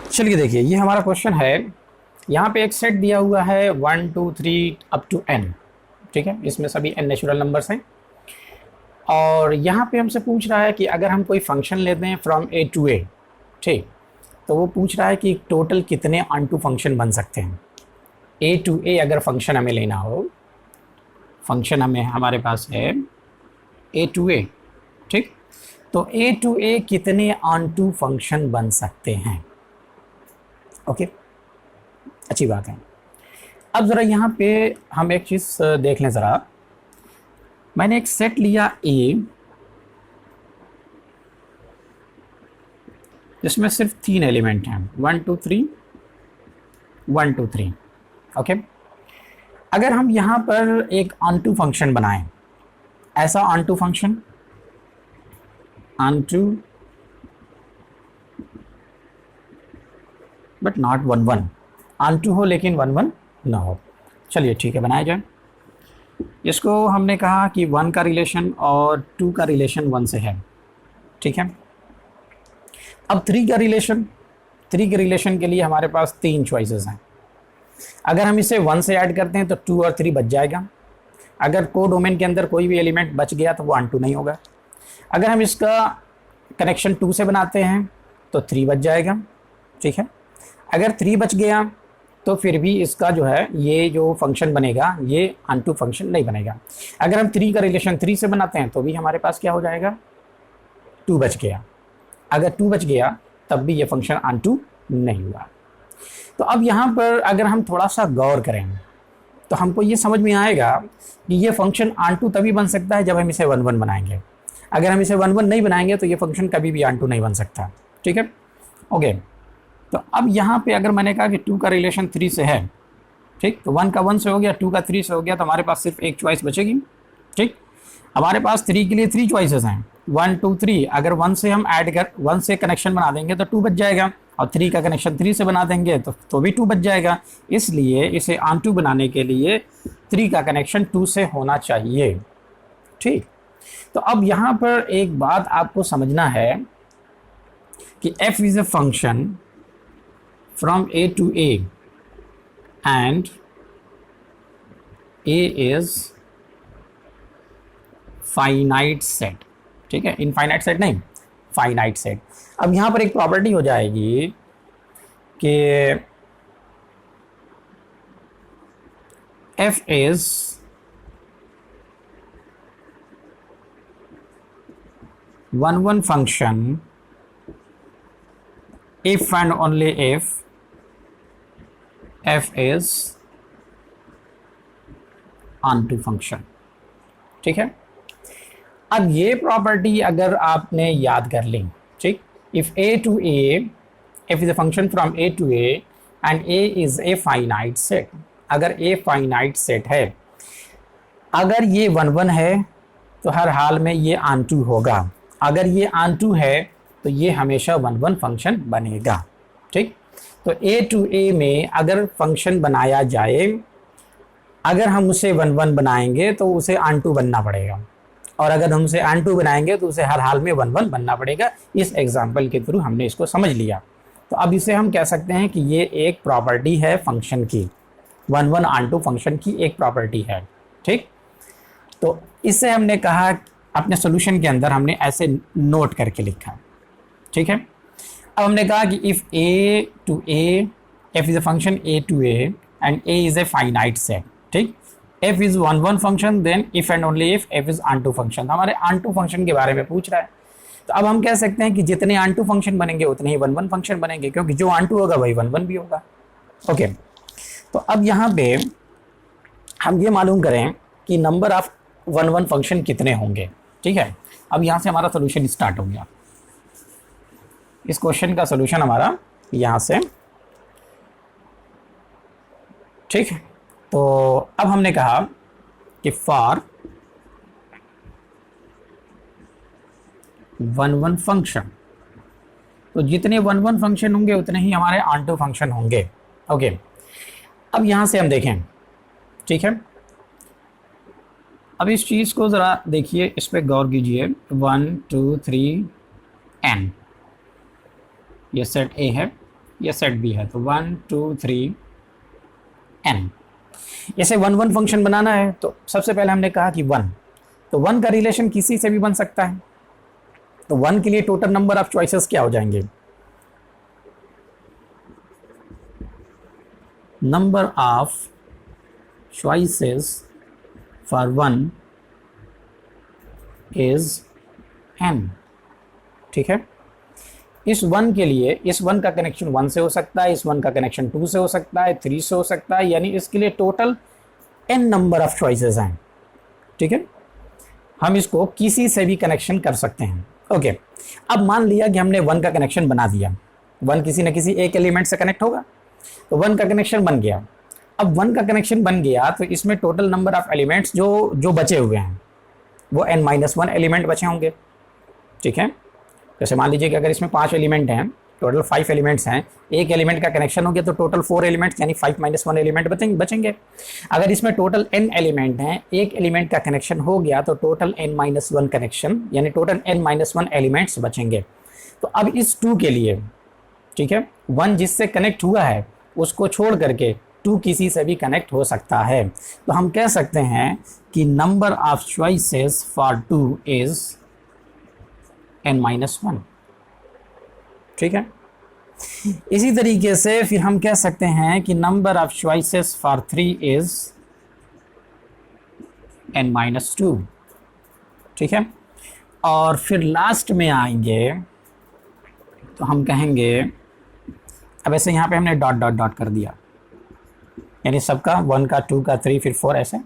चलिए देखिए, ये हमारा क्वेश्चन है। यहाँ पे एक सेट दिया हुआ है 1 2 3 अप टू n। ठीक है, इसमें सभी n नेचुरल नंबर्स हैं और यहाँ पे हमसे पूछ रहा है कि अगर हम कोई फंक्शन लेते हैं फ्रॉम a टू a, ठीक, तो वो पूछ रहा है कि टोटल कितने ऑन टू फंक्शन बन सकते हैं। a टू a अगर फंक्शन हमें लेना हो, फंक्शन हमारे पास है a टू a, ठीक, तो a टू a कितने ऑन टू फंक्शन बन सकते हैं। ओके, अच्छी बात है। अब ज़रा यहाँ पे हम एक चीज़ देख लें ज़रा। मैंने एक सेट लिया A जिसमें सिर्फ 3 एलिमेंट हैं, 1 2 3 1 2 3। ओके, अगर हम यहाँ पर एक ऑन टू फंक्शन बनाएं, ऐसा onto function, onto but not 1 1, onto हो लेकिन 1 1 ना हो। चलिए ठीक है, बनाया जाए। इसको हमने कहा कि 1 का रिलेशन और 2 का रिलेशन 1 से है। ठीक है, अब 3 का रिलेशन, 3 के रिलेशन के लिए हमारे पास 3 चॉइसेस हैं। अगर हम इसे 1 से ऐड करते हैं तो 2 और 3 बच जाएगा। अगर को डोमेन के अंदर कोई भी एलिमेंट बच गया तो वो ऑन टू नहीं होगा। अगर हम इसका कनेक्शन 2 से बनाते हैं तो 3 बच जाएगा। ठीक है, अगर 3 बच गया तो फिर भी इसका जो है ये जो फंक्शन बनेगा ये ऑन टू फंक्शन नहीं बनेगा। अगर हम 3 का रिलेशन 3 से बनाते हैं तो भी हमारे पास क्या हो जाएगा, 2 बच गया। अगर 2 बच गया तब भी ये फंक्शन ऑन टू नहीं हुआ। तो अब यहाँ पर अगर हम थोड़ा सा गौर करें तो हमको ये समझ में आएगा कि ये फंक्शन ऑन टू तभी बन सकता है जब हम इसे 1 1 बनाएंगे। अगर हम इसे 1 1 नहीं बनाएंगे तो ये फंक्शन कभी भी ऑन टू नहीं बन सकता। ठीक है, ओके। तो अब यहाँ पे अगर मैंने कहा कि 2 का रिलेशन 3 से है, ठीक, तो 1 का 1 से हो गया, 2 का 3 से हो गया, तो हमारे पास सिर्फ एक चॉइस बचेगी। ठीक, हमारे पास 3 के लिए 3 चॉइसेस हैं, 1 2 3। अगर 1 से हम ऐड कर 1 से कनेक्शन बना देंगे तो 2 बच जाएगा, और 3 का कनेक्शन 3 से बना देंगे तो भी 2 बच जाएगा। इसलिए इसे ऑन टू बनाने के लिए 3 का कनेक्शन 2 से होना चाहिए। ठीक, तो अब यहाँ पर एक बात आपको समझना है कि f is a function from a to a and a is finite set। ठीक है, इनफाइनाइट सेट नहीं, फाइनाइट सेट। अब यहां पर एक प्रॉपर्टी हो जाएगी कि f is one function if and only if f is onto function. ठीक है, अब ये प्रॉपर्टी अगर आपने याद कर ली, ठीक, if a to a, f is a function from a to a and a is a finite set। अगर a फाइनाइट सेट है, अगर ये 1 1 है तो हर हाल में ये ऑन टू होगा। अगर ये ऑन टू है तो ये हमेशा 1 1 फंक्शन बनेगा। ठीक, तो a टू a में अगर फंक्शन बनाया जाए, अगर हम उसे 1 1 बनाएंगे तो उसे ऑन टू बनना पड़ेगा, और अगर हम उसे ऑन टू बनाएंगे तो उसे हर हाल में 1 1 बनना पड़ेगा। इस एग्जाम्पल के थ्रू हमने इसको समझ लिया। तो अब इसे हम कह सकते हैं कि ये एक प्रॉपर्टी है फंक्शन की, 1 1 ऑन टू फंक्शन की एक प्रॉपर्टी है। ठीक, तो इससे हमने कहा, अपने सोल्यूशन के अंदर हमने ऐसे नोट करके लिखा। ठीक है, अब हमने कहा कि if a to a, f is a function a to a and a is a finite set. ठीक, f is 1 1 function, then if and only if f is onto function. हमारे ऑन टू फंक्शन के बारे में पूछ रहा है, तो अब हम कह सकते हैं कि जितने ऑन टू फंक्शन बनेंगे उतने ही 1 1 फंक्शन बनेंगे, क्योंकि जो ऑन टू होगा वही 1 1 भी होगा। ओके, तो अब यहाँ पे हम ये मालूम करें कि नंबर ऑफ 1 1 फंक्शन कितने होंगे। ठीक है, अब यहाँ से हमारा सोल्यूशन स्टार्ट हो गया। इस क्वेश्चन का सोल्यूशन हमारा यहाँ से, ठीक है। तो अब हमने कहा कि फॉर 1 1 फंक्शन, तो जितने 1 1 फंक्शन होंगे उतने ही हमारे ऑन टू फंक्शन होंगे। ओके, अब यहाँ से हम देखें, ठीक है, अब इस चीज़ को ज़रा देखिए, इस पर गौर कीजिए। 1 2 3 n, ये सेट ए है, ये सेट भी है, तो 1 2 3 n। इसे 1 1 फंक्शन बनाना है तो सबसे पहले हमने कहा कि 1, तो 1 का रिलेशन किसी से भी बन सकता है। तो 1 के लिए टोटल नंबर ऑफ चॉइसेस क्या हो जाएंगे? Number of choices for 1 is n। ठीक है, इस 1 के लिए इस 1 का कनेक्शन 1 से हो सकता है, इस 1 का कनेक्शन 2 से हो सकता है, 3 से हो सकता है, यानी इसके लिए total n number of choices हैं। ठीक है, हम इसको किसी से भी कनेक्शन कर सकते हैं। ओके, अब मान लिया कि हमने 1 का कनेक्शन बना दिया, 1 किसी न किसी एक एलिमेंट से कनेक्ट होगा, तो 1 का कनेक्शन बन गया। अब 1 का कनेक्शन बन गया तो इसमें टोटल नंबर ऑफ एलिमेंट्स जो बचे हुए हैं वो n-1 एलिमेंट बचे होंगे। ठीक है, जैसे मान लीजिए कि अगर इसमें 5 एलिमेंट हैं, टोटल 5 एलिमेंट्स हैं, एक एलिमेंट का कनेक्शन हो गया तो टोटल 4 एलिमेंट्स यानी 5-1 एलिमेंट बचेंगे। अगर इसमें टोटल n एलिमेंट हैं, एक एलिमेंट का कनेक्शन हो गया तो टोटल n-1 कनेक्शन यानी टोटल n-1 एलिमेंट्स बचेंगे। तो अब इस 2 के लिए, ठीक है, 1 जिससे कनेक्ट हुआ है उसको छोड़ करके 2 किसी से भी कनेक्ट हो सकता है। तो हम कह सकते हैं कि number of choices for 2 is n-1। ठीक है, इसी तरीके से फिर हम कह सकते हैं कि number of choices for 3 is n-2। ठीक है, और फिर लास्ट में आएंगे तो हम कहेंगे, अब ऐसे यहाँ पे हमने डॉट डॉट डॉट कर दिया, यानी सबका 1 का 2 का 3 फिर 4 ऐसे।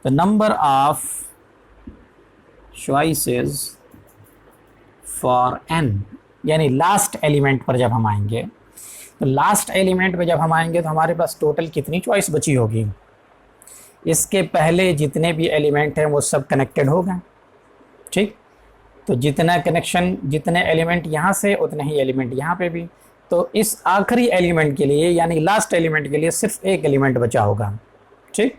तो number of choices for n, यानी लास्ट एलिमेंट पर जब हम आएंगे, तो लास्ट एलिमेंट पे जब हम आएंगे तो हमारे पास टोटल कितनी चॉइस बची होगी? इसके पहले जितने भी एलिमेंट हैं वो सब कनेक्टेड हो गए। ठीक, तो जितना कनेक्शन, जितने एलिमेंट यहाँ से उतने ही एलिमेंट यहाँ पे भी। तो इस आखिरी एलिमेंट के लिए यानी लास्ट एलिमेंट के लिए सिर्फ एक एलिमेंट बचा होगा। ठीक,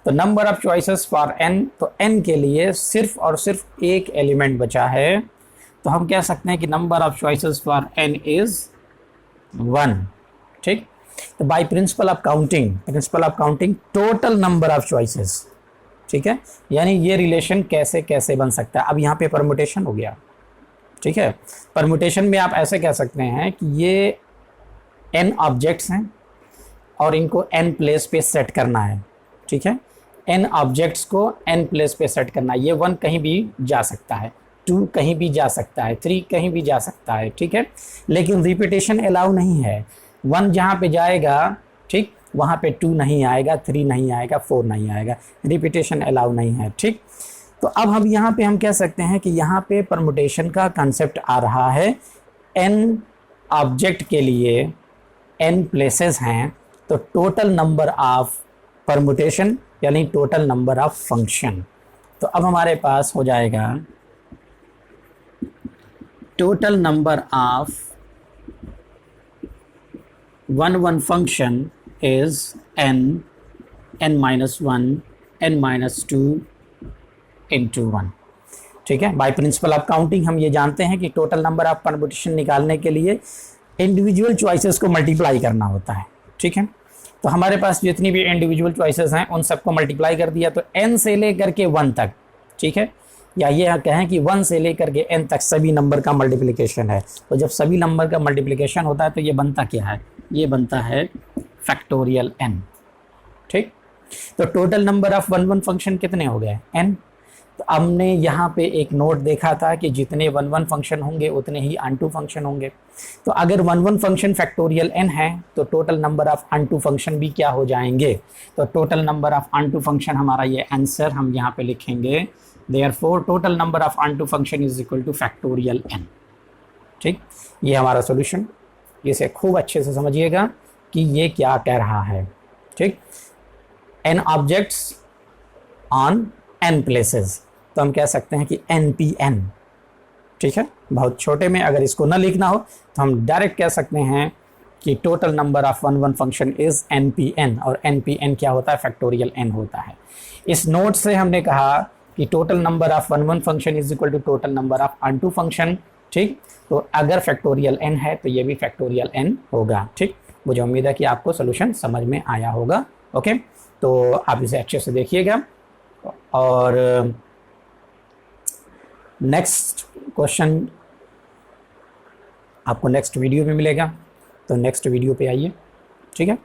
तो number of choices for n, तो n के लिए सिर्फ और सिर्फ एक एलिमेंट बचा है। तो हम कह सकते हैं कि number of choices for n is 1। ठीक, तो by principle of counting total number of choices. ठीक है, यानी ये रिलेशन कैसे कैसे बन सकता है। अब यहाँ पे परमुटेशन हो गया। ठीक है, परमुटेशन में आप ऐसे कह सकते हैं कि ये n ऑब्जेक्ट्स हैं और इनको n प्लेस पे सेट करना है। ठीक है, n ऑब्जेक्ट्स को n प्लेस पे सेट करना है। ये 1 कहीं भी जा सकता है, 2 कहीं भी जा सकता है, 3 कहीं भी जा सकता है। ठीक है, लेकिन रिपीटेशन अलाउ नहीं है। 1 जहाँ पे जाएगा, ठीक, वहाँ पे 2 नहीं आएगा, 3 नहीं आएगा, 4 नहीं आएगा, रिपीटेशन अलाउ नहीं है। ठीक, तो अब हम यहाँ पे हम कह सकते हैं कि यहाँ पे परमुटेशन का कंसेप्ट आ रहा है। n ऑब्जेक्ट के लिए n प्लेसेस हैं, तो टोटल नंबर ऑफ परमुटेशन यानी टोटल नंबर ऑफ फंक्शन। तो अब हमारे पास हो जाएगा total number of 1 function is n-1 n-2 into 1। ठीक है, बाय प्रिंसिपल ऑफ काउंटिंग हम ये जानते हैं कि टोटल नंबर ऑफ परमुटेशन निकालने के लिए इंडिविजुअल चॉइसेस को मल्टीप्लाई करना होता है। ठीक है, तो हमारे पास जितनी भी इंडिविजुअल चॉइसेस हैं उन सबको मल्टीप्लाई कर दिया, तो n से लेकर के 1 तक। ठीक है, या ये कहें कि 1 से लेकर के n तक सभी नंबर का मल्टीप्लिकेशन है। तो जब सभी नंबर का मल्टीप्लिकेशन होता है तो ये बनता क्या है? ये बनता है फैक्टोरियल n। ठीक, तो टोटल नंबर ऑफ 1 फंक्शन कितने हो गए? n। तो हमने यहाँ पे एक नोट देखा था कि जितने 1 फंक्शन होंगे उतने ही अनटू फंक्शन होंगे। तो अगर 1 फंक्शन फैक्टोरियल n है तो total number of onto function भी क्या हो जाएंगे? तो total number of onto function, हमारा ये आंसर हम यहाँ पे लिखेंगे, therefore total number of onto function is equal two factorial n। ठीक, ये हमारा सॉल्यूशन। इसे खूब अच्छे से समझिएगा कि ये क्या कह रहा है। ठीक, n objects on n places, तो हम कह सकते हैं कि npn। ठीक है, बहुत छोटे में अगर इसको ना लिखना हो तो हम डायरेक्ट कह सकते हैं कि total number of 1 function is npn, और npn क्या होता है? फैक्टोरियल n होता है। इस नोट से हमने कहा कि total number of 1 function is equal to total number of onto function. ठीक, तो अगर फैक्टोरियल n है तो ये भी फैक्टोरियल n होगा। ठीक, मुझे उम्मीद है कि आपको सोल्यूशन समझ में आया होगा। ओके, तो आप इसे अच्छे से देखिएगा और नेक्स्ट क्वेश्चन आपको नेक्स्ट वीडियो में मिलेगा, तो नेक्स्ट वीडियो पे आइए, ठीक है।